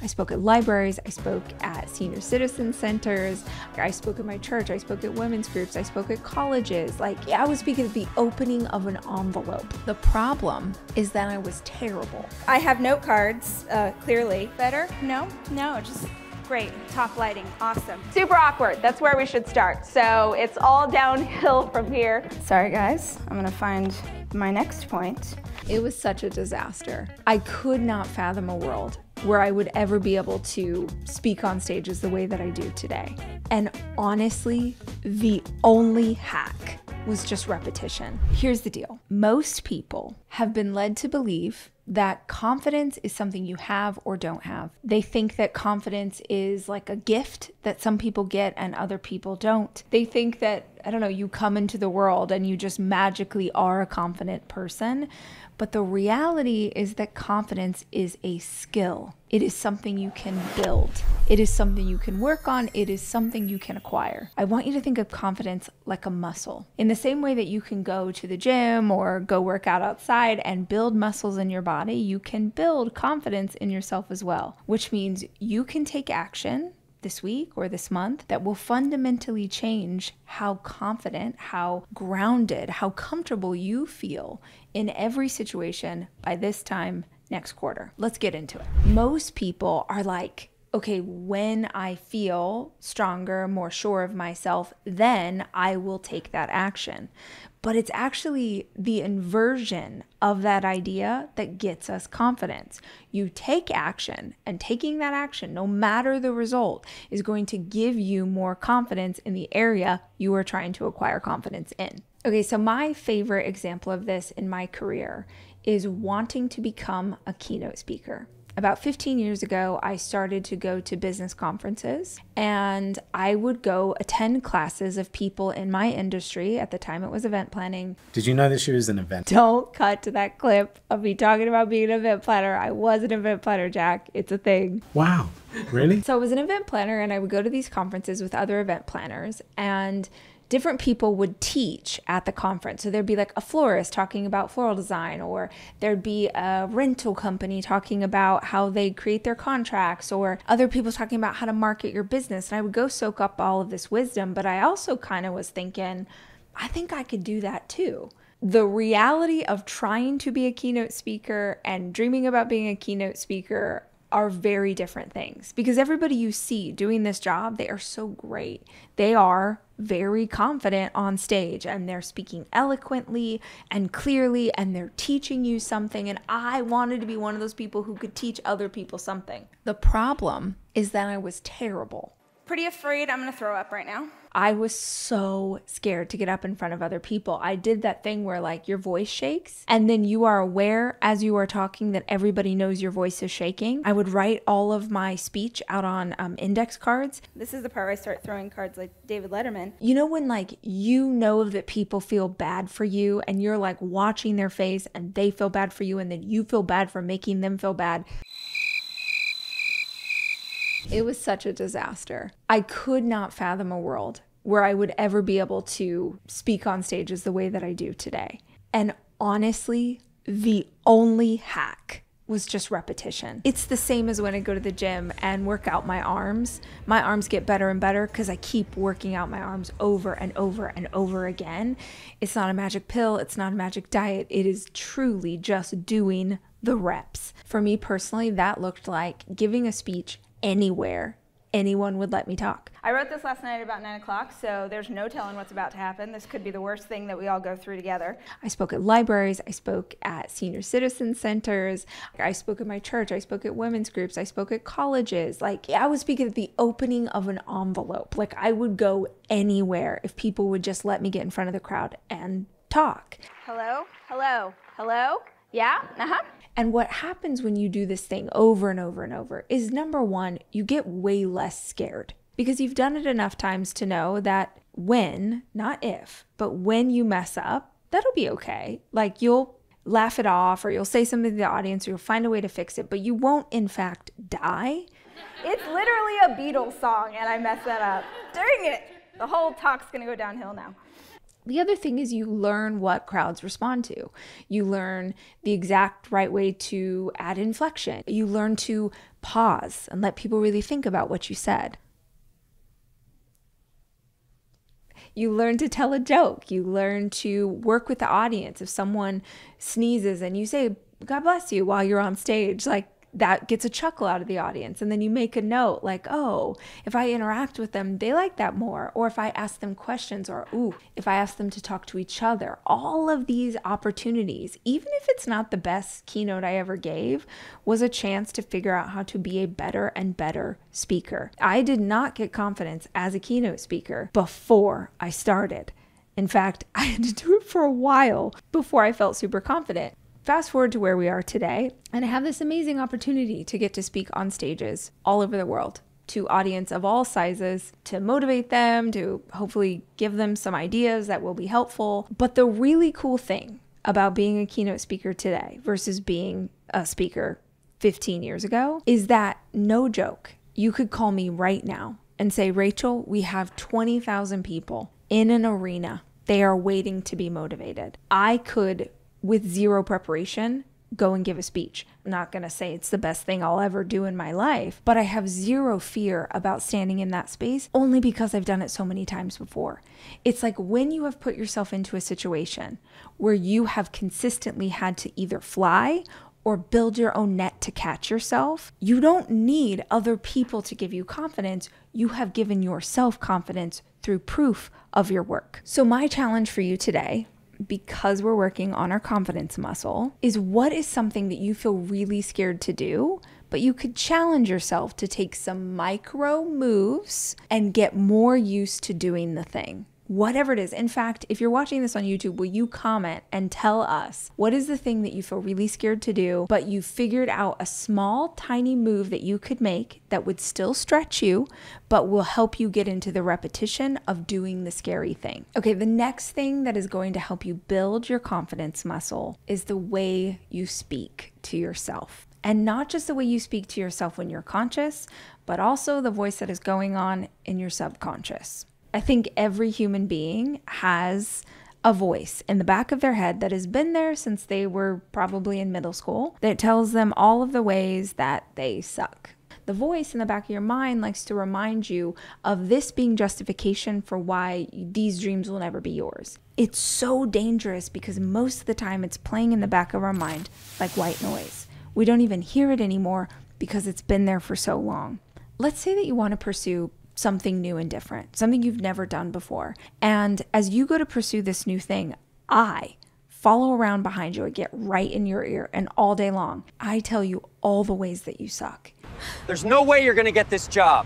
I spoke at libraries, I spoke at senior citizen centers, I spoke at my church, I spoke at women's groups, I spoke at colleges. I was speaking at the opening of an envelope. The problem is that I was terrible. I have note cards, clearly. Better? No, just great. Top lighting, awesome. Super awkward, that's where we should start. So it's all downhill from here. Sorry guys, I'm gonna find my next point. It was such a disaster. I could not fathom a world where I would ever be able to speak on stages the way that I do today. And honestly, the only hack was just repetition. Here's the deal. Most people have been led to believe that confidence is something you have or don't have. They think that confidence is like a gift that some people get and other people don't. They think that, I don't know, you come into the world and you just magically are a confident person. But the reality is that confidence is a skill. It is something you can build. It is something you can work on. It is something you can acquire. I want you to think of confidence like a muscle. In the same way that you can go to the gym or go work out outside and build muscles in your body, you can build confidence in yourself as well, which means you can take action this week or this month that will fundamentally change how confident, how grounded, how comfortable you feel in every situation by this time next quarter. Let's get into it. Most people are like, okay, when I feel stronger, more sure of myself, then I will take that action. But it's actually the inversion of that idea that gets us confidence. You take action, and taking that action, no matter the result, is going to give you more confidence in the area you are trying to acquire confidence in. Okay, so my favorite example of this in my career is wanting to become a keynote speaker. About 15 years ago, I started to go to business conferences, and I would go attend classes of people in my industry. At the time, it was event planning. Did you know that she was an event? Don't cut to that clip of me talking about being an event planner. I was an event planner, Jack. It's a thing. Wow, really? So I was an event planner, and I would go to these conferences with other event planners, and different people would teach at the conference. So there'd be like a florist talking about floral design, or there'd be a rental company talking about how they create their contracts, or other people talking about how to market your business. And I would go soak up all of this wisdom, but I also kind of was thinking, I think I could do that too. The reality of trying to be a keynote speaker and dreaming about being a keynote speaker are very different things, because everybody you see doing this job, they are so great. They are very confident on stage, and they're speaking eloquently and clearly, and they're teaching you something. And I wanted to be one of those people who could teach other people something. The problem is that I was terrible. Pretty afraid I'm gonna throw up right now. I was so scared to get up in front of other people. I did that thing where like your voice shakes, and then you are aware as you are talking that everybody knows your voice is shaking. I would write all of my speech out on index cards. This is the part where I start throwing cards like David Letterman. You know when like you know that people feel bad for you, and you're like watching their face and they feel bad for you, and then you feel bad for making them feel bad? It was such a disaster. I could not fathom a world where I would ever be able to speak on stages the way that I do today. And honestly, the only hack was just repetition. It's the same as when I go to the gym and work out my arms. My arms get better and better because I keep working out my arms over and over and over again. It's not a magic pill. It's not a magic diet. It is truly just doing the reps. For me personally, that looked like giving a speech anywhere anyone would let me talk. I wrote this last night at about 9 o'clock, so there's no telling what's about to happen. This could be the worst thing that we all go through together. I spoke at libraries, I spoke at senior citizen centers, I spoke at my church, I spoke at women's groups, I spoke at colleges. I was speaking at the opening of an envelope. I would go anywhere if people would just let me get in front of the crowd and talk. Hello? Hello? Hello? Yeah? Uh-huh. And what happens when you do this thing over and over and over is, number one, you get way less scared because you've done it enough times to know that when, not if, but when you mess up, that'll be okay. You'll laugh it off, or you'll say something to the audience, or you'll find a way to fix it, but you won't in fact die. It's literally a Beatles song and I messed that up. Dang it. The whole talk's gonna go downhill now. The other thing is you learn what crowds respond to. You learn the exact right way to add inflection. You learn to pause and let people really think about what you said. You learn to tell a joke. You learn to work with the audience. If someone sneezes and you say, "God bless you," while you're on stage, like, that gets a chuckle out of the audience. And then you make a note like, oh, if I interact with them, they like that more. Or if I ask them questions, or if I ask them to talk to each other. All of these opportunities, even if it's not the best keynote I ever gave, was a chance to figure out how to be a better and better speaker. I did not get confidence as a keynote speaker before I started. In fact, I had to do it for a while before I felt super confident. Fast forward to where we are today, and I have this amazing opportunity to get to speak on stages all over the world to audience of all sizes, to motivate them, to hopefully give them some ideas that will be helpful. But the really cool thing about being a keynote speaker today versus being a speaker 15 years ago is that, no joke, you could call me right now and say, "Rachel, we have 20,000 people in an arena. They are waiting to be motivated." I could, with zero preparation, go and give a speech. I'm not going to say it's the best thing I'll ever do in my life, but I have zero fear about standing in that space only because I've done it so many times before. It's like when you have put yourself into a situation where you have consistently had to either fly or build your own net to catch yourself, you don't need other people to give you confidence. You have given yourself confidence through proof of your work. So my challenge for you today, because we're working on our confidence muscle, is what is something that you feel really scared to do, but you could challenge yourself to take some micro moves and get more used to doing the thing. Whatever it is. In fact, if you're watching this on YouTube, will you comment and tell us what is the thing that you feel really scared to do, but you figured out a small, tiny move that you could make that would still stretch you, but will help you get into the repetition of doing the scary thing. Okay, the next thing that is going to help you build your confidence muscle is the way you speak to yourself. And not just the way you speak to yourself when you're conscious, but also the voice that is going on in your subconscious. I think every human being has a voice in the back of their head that has been there since they were probably in middle school that tells them all of the ways that they suck. The voice in the back of your mind likes to remind you of this being justification for why these dreams will never be yours. It's so dangerous because most of the time it's playing in the back of our mind like white noise. We don't even hear it anymore because it's been there for so long. Let's say that you want to pursue something new and different, something you've never done before. And as you go to pursue this new thing, I follow around behind you. I get right in your ear, and all day long, I tell you all the ways that you suck. There's no way you're gonna get this job.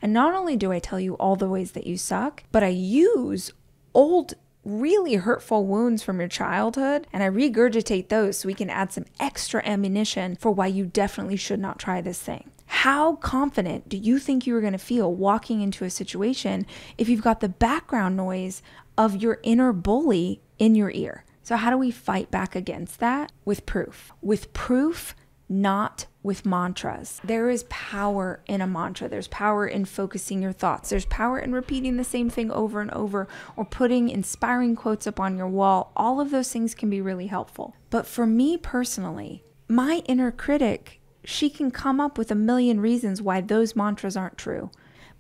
And not only do I tell you all the ways that you suck, but I use old, really hurtful wounds from your childhood, and I regurgitate those so we can add some extra ammunition for why you definitely should not try this thing. How confident do you think you are going to feel walking into a situation if you've got the background noise of your inner bully in your ear? So how do we fight back against that? With proof. With proof, not with mantras. There is power in a mantra. There's power in focusing your thoughts. There's power in repeating the same thing over and over, or putting inspiring quotes up on your wall. All of those things can be really helpful. But for me personally, my inner critic, she can come up with a million reasons why those mantras aren't true.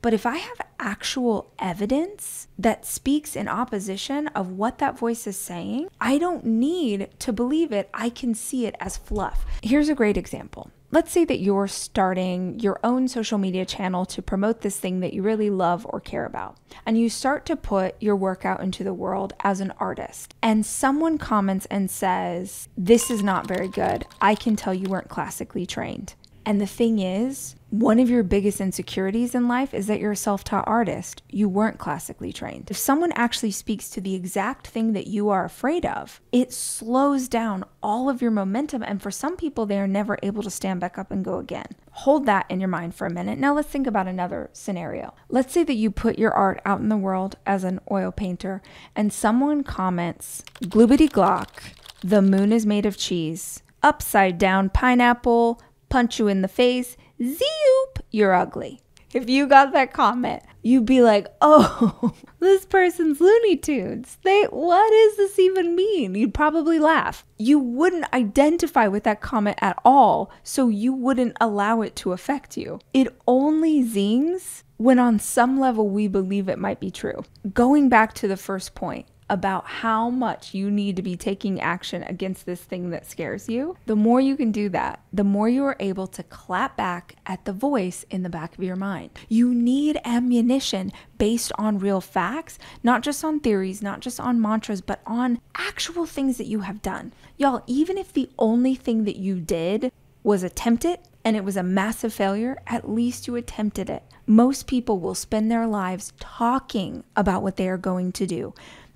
But if I have actual evidence that speaks in opposition of what that voice is saying, I don't need to believe it. I can see it as fluff. Here's a great example. Let's say that you're starting your own social media channel to promote this thing that you really love or care about. And you start to put your work out into the world as an artist. And someone comments and says, "This is not very good. I can tell you weren't classically trained." And the thing is, one of your biggest insecurities in life is that you're a self-taught artist. You weren't classically trained. If someone actually speaks to the exact thing that you are afraid of, it slows down all of your momentum. And for some people, they are never able to stand back up and go again. Hold that in your mind for a minute. Now let's think about another scenario. Let's say that you put your art out in the world as an oil painter and someone comments, "Gloobity glock, the moon is made of cheese, upside down pineapple, punch you in the face, zoop, you're ugly." if you got that comment, you'd be like, oh, this person's Looney Tunes. What does this even mean? You'd probably laugh. You wouldn't identify with that comment at all, so you wouldn't allow it to affect you. It only zings when on some level we believe it might be true. Going back to the first point about how much you need to be taking action against this thing that scares you, the more you can do that, the more you are able to clap back at the voice in the back of your mind. You need ammunition based on real facts, not just on theories, not just on mantras, but on actual things that you have done. Y'all, even if the only thing that you did was attempt it and it was a massive failure, at least you attempted it. Most people will spend their lives talking about what they are going to do,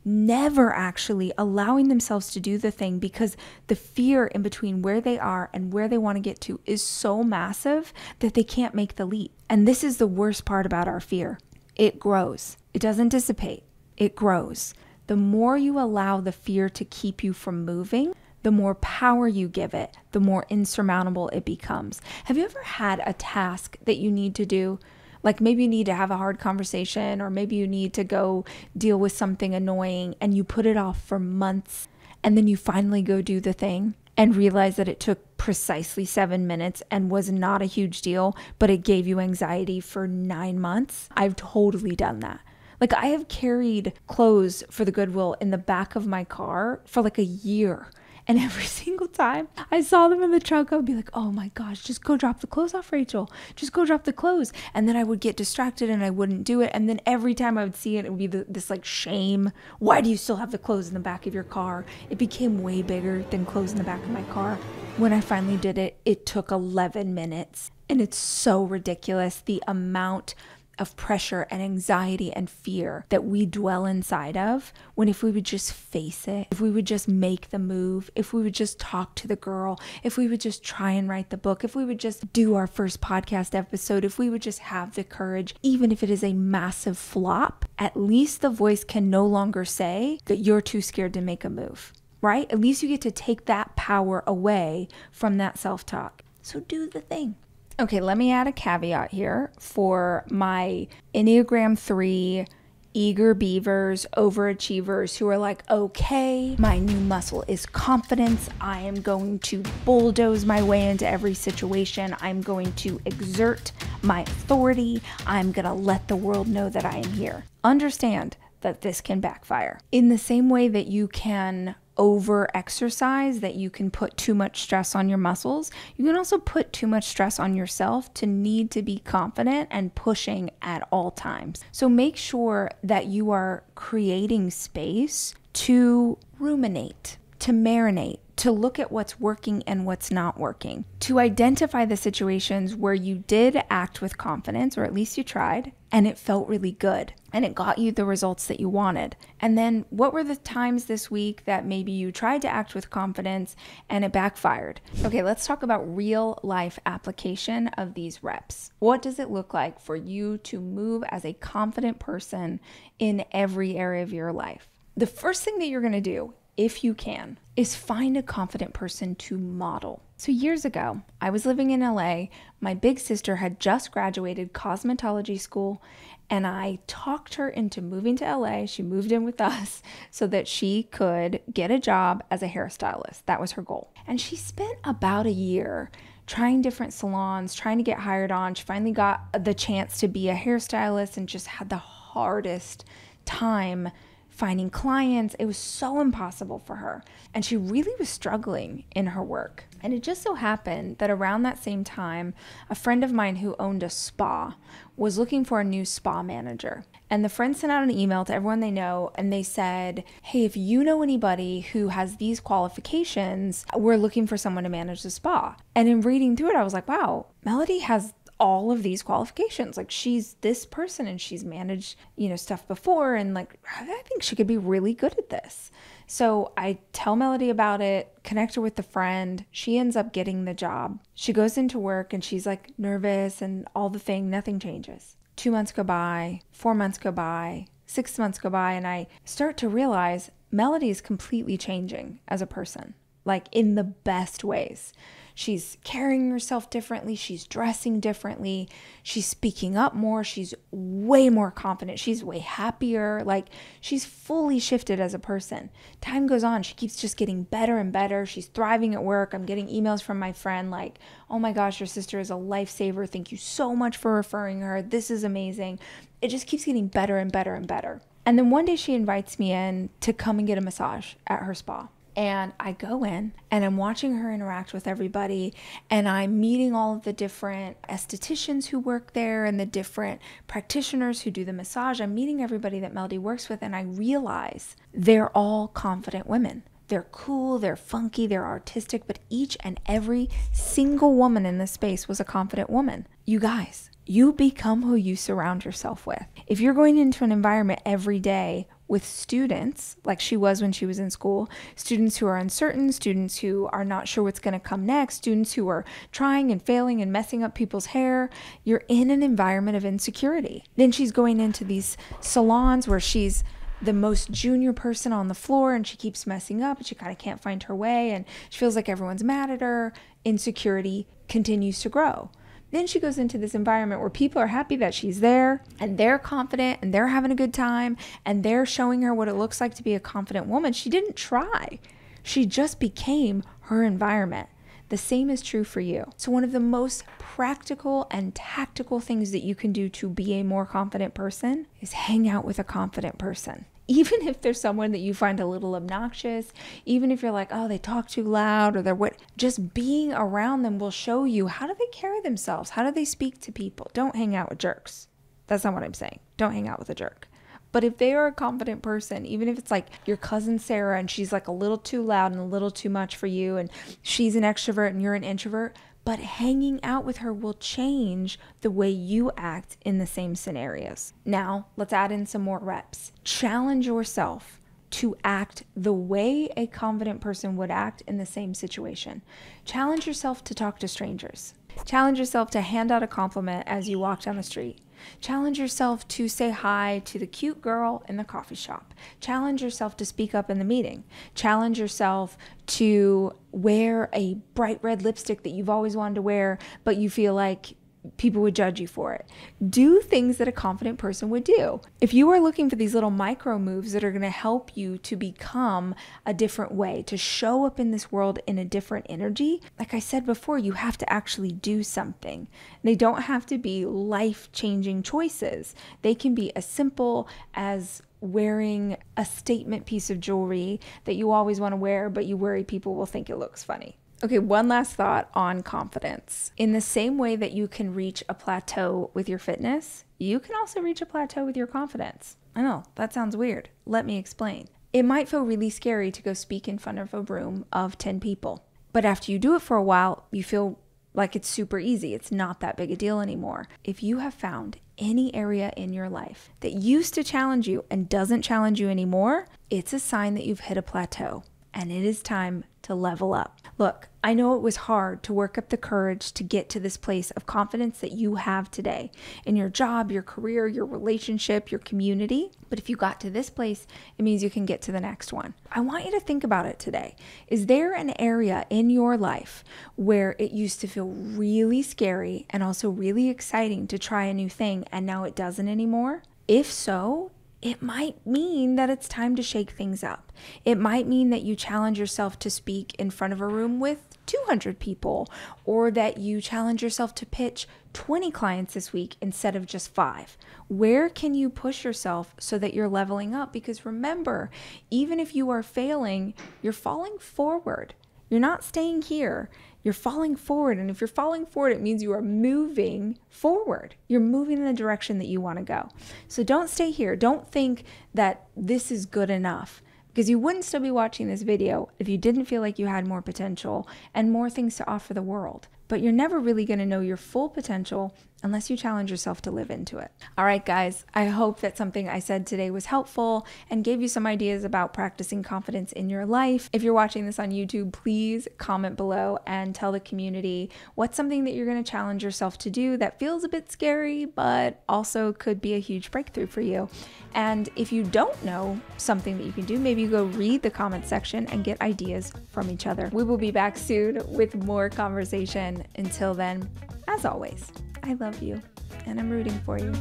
never actually allowing themselves to do the thing because the fear in between where they are and where they want to get to is so massive that they can't make the leap. And this is the worst part about our fear. It grows. It doesn't dissipate. It grows. The more you allow the fear to keep you from moving, the more power you give it, the more insurmountable it becomes. Have you ever had a task that you need to do? Like maybe you need to have a hard conversation, or maybe you need to go deal with something annoying and you put it off for months, and then you finally go do the thing and realize that it took precisely 7 minutes and was not a huge deal, but it gave you anxiety for 9 months. I've totally done that. Like I have carried clothes for the Goodwill in the back of my car for like a year. And every single time I saw them in the trunk, I would be like, oh my gosh, just go drop the clothes off, Rachel. Just go drop the clothes. And then I would get distracted and I wouldn't do it. And then every time I would see it, it would be this like shame. Why do you still have the clothes in the back of your car? It became way bigger than clothes in the back of my car. When I finally did it, it took 11 minutes. And it's so ridiculous, the amount of pressure and anxiety and fear that we dwell inside of, when if we would just face it, if we would just make the move, if we would just talk to the girl, if we would just try and write the book, if we would just do our first podcast episode, if we would just have the courage, even if it is a massive flop, at least the voice can no longer say that you're too scared to make a move, right? At least you get to take that power away from that self-talk. So do the thing. Okay, let me add a caveat here for my Enneagram 3 eager beavers, overachievers who are like, okay, my new muscle is confidence. I am going to bulldoze my way into every situation. I'm going to exert my authority. I'm going to let the world know that I am here. Understand that this can backfire. In the same way that you can over-exercise, that you can put too much stress on your muscles, you can also put too much stress on yourself to need to be confident and pushing at all times. So make sure that you are creating space to ruminate, to marinate, to look at what's working and what's not working, to identify the situations where you did act with confidence, or at least you tried, and it felt really good and it got you the results that you wanted. And then what were the times this week that maybe you tried to act with confidence and it backfired? Okay, let's talk about real life application of these reps. What does it look like for you to move as a confident person in every area of your life? The first thing that you're going to do, if you can, is find a confident person to model. So years ago, I was living in LA. My big sister had just graduated cosmetology school, and I talked her into moving to LA. She moved in with us so that she could get a job as a hairstylist. That was her goal. And she spent about a year trying different salons, trying to get hired on. She finally got the chance to be a hairstylist and just had the hardest time finding clients. It was so impossible for her. And she really was struggling in her work. And it just so happened that around that same time, a friend of mine who owned a spa was looking for a new spa manager. And the friend sent out an email to everyone they know, and they said, hey, if you know anybody who has these qualifications, we're looking for someone to manage the spa. And in reading through it, I was like, wow, Melody has all of these qualifications. Like, she's this person and she's managed, stuff before, and like, I think she could be really good at this. So I tell Melody about it, connect her with the friend. She ends up getting the job. She goes into work and she's like nervous and all the thing, nothing changes. 2 months go by, 4 months go by, 6 months go by, and I start to realize Melody is completely changing as a person, like in the best ways. She's carrying herself differently. She's dressing differently. She's speaking up more. She's way more confident. She's way happier. Like, she's fully shifted as a person. Time goes on. She keeps just getting better and better. She's thriving at work. I'm getting emails from my friend like, oh my gosh, your sister is a lifesaver. Thank you so much for referring her. This is amazing. It just keeps getting better and better and better. And then one day she invites me in to come and get a massage at her spa. And I go in and I'm watching her interact with everybody, and I'm meeting all of the different estheticians who work there and the different practitioners who do the massage. I'm meeting everybody that Melody works with, and I realize they're all confident women. They're cool, they're funky, they're artistic, but each and every single woman in this space was a confident woman. You guys, you become who you surround yourself with. If you're going into an environment every day with students, like she was when she was in school, students who are uncertain, students who are not sure what's going to come next, students who are trying and failing and messing up people's hair, you're in an environment of insecurity. Then she's going into these salons where she's the most junior person on the floor and she keeps messing up and she kind of can't find her way and she feels like everyone's mad at her. Insecurity continues to grow. Then she goes into this environment where people are happy that she's there and they're confident and they're having a good time and they're showing her what it looks like to be a confident woman. She didn't try. She just became her environment. The same is true for you. So one of the most practical and tactical things that you can do to be a more confident person is hang out with a confident person. Even if there's someone that you find a little obnoxious, even if you're like, oh, they talk too loud or they're what, just being around them will show you how do they carry themselves? How do they speak to people? Don't hang out with jerks. That's not what I'm saying. Don't hang out with a jerk. But if they are a confident person, even if it's like your cousin Sarah and she's like a little too loud and a little too much for you and she's an extrovert and you're an introvert, but hanging out with her will change the way you act in the same scenarios. Now, let's add in some more reps. Challenge yourself to act the way a confident person would act in the same situation. Challenge yourself to talk to strangers. Challenge yourself to hand out a compliment as you walk down the street. Challenge yourself to say hi to the cute girl in the coffee shop. Challenge yourself to speak up in the meeting. Challenge yourself to wear a bright red lipstick that you've always wanted to wear, but you feel like people would judge you for it. Do things that a confident person would do. If you are looking for these little micro moves that are going to help you to become a different way, to show up in this world in a different energy, like I said before, you have to actually do something. They don't have to be life-changing choices. They can be as simple as wearing a statement piece of jewelry that you always want to wear, but you worry people will think it looks funny. Okay, one last thought on confidence. In the same way that you can reach a plateau with your fitness, you can also reach a plateau with your confidence. I know, that sounds weird. Let me explain. It might feel really scary to go speak in front of a room of 10 people, but after you do it for a while, you feel like it's super easy. It's not that big a deal anymore. If you have found any area in your life that used to challenge you and doesn't challenge you anymore, it's a sign that you've hit a plateau and it is time to level up. Look, I know it was hard to work up the courage to get to this place of confidence that you have today in your job, your career, your relationship, your community. But if you got to this place, it means you can get to the next one. I want you to think about it today. Is there an area in your life where it used to feel really scary and also really exciting to try a new thing and now it doesn't anymore? If so, it might mean that it's time to shake things up. It might mean that you challenge yourself to speak in front of a room with 200 people, or that you challenge yourself to pitch 20 clients this week instead of just 5. Where can you push yourself so that you're leveling up? Because remember, even if you are failing, you're falling forward. You're not staying here. You're falling forward. And if you're falling forward, it means you are moving forward. You're moving in the direction that you want to go. So don't stay here. Don't think that this is good enough, because you wouldn't still be watching this video if you didn't feel like you had more potential and more things to offer the world. But you're never really going to know your full potential unless you challenge yourself to live into it. All right, guys, I hope that something I said today was helpful and gave you some ideas about practicing confidence in your life. If you're watching this on YouTube, please comment below and tell the community what's something that you're going to challenge yourself to do that feels a bit scary, but also could be a huge breakthrough for you. And if you don't know something that you can do, maybe go read the comment section and get ideas from each other. We will be back soon with more conversation. Until then, as always, I love you and I'm rooting for you.